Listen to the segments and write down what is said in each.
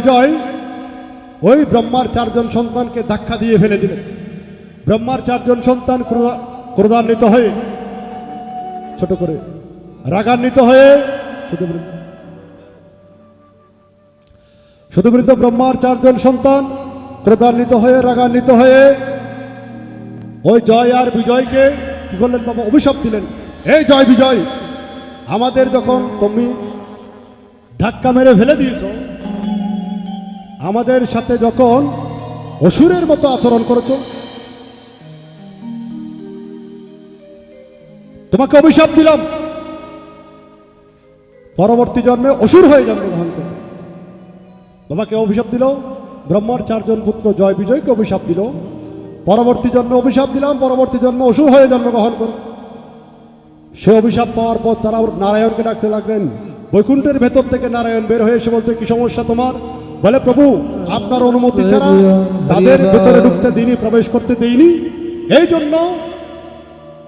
জয় ওই ব্রহ্মার চারজন সন্তানকে ধাক্কা দিয়ে ফেলে দিলেন। ব্রহ্মার চারজন সন্তান ক্রোধান্বিত হয়ে ছোট করে রাগান্বিত হয়ে শুধু বৃদ্ধ ব্রহ্মার চারজন সন্তান ক্রোধান্বিত হয়ে রাগান্বিত হয়ে ওই জয় আর বিজয়কে কি করলেন বাবা? অভিশাপ দিলেন। এই জয় বিজয়, আমাদের যখন তুমি ধাক্কা মেরে ফেলে দিয়েছ, আমাদের সাথে যখন অসুরের মতো আচরণ করেছ, তোমাকে অভিশাপ দিলাম পরবর্তী জন্মে অসুর হয়ে জন্মগ্রহণ করবে। বাবাকে অভিশাপ দিল, ব্রহ্মার চারজন পুত্র জয় বিজয়কে অভিশাপ দিল, পরবর্তী জন্মে অভিশাপ দিলাম পরবর্তী জন্মে অসুর হয়ে জন্মগ্রহণ করো। সে অভিশাপ পাওয়ার পর তারা নারায়ণকে ডাকতে লাগলেন। বৈকুণ্ঠের ভেতর থেকে নারায়ণ বের হয়ে এসে বলছে, কি সমস্যা তোমার? বলে, প্রভু আপনার অনুমতি ছাড়া তাদের ভেতরে ঢুকতে দিইনি, প্রবেশ করতে দিইনি, এই জন্য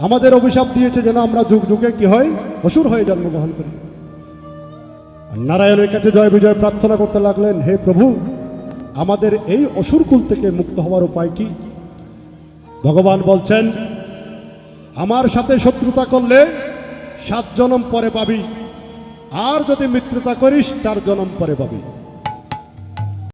আমাদের অভিশাপ দিয়েছে যেন আমরা যুগ যুগে কি হয়, অসুর হয়ে জন্মগ্রহণ করি। নারায়ণের কাছে জয় বিজয় প্রার্থনা করতে লাগলেন, হে প্রভু আমাদের এই অসুর কুল থেকে মুক্ত হওয়ার উপায় কি? ভগবান বলছেন, আমার সাথে শত্রুতা করলে 7 জনম পরে পাবি, আর যদি মিত্রতা করিস 4 জনম পরে পাবি।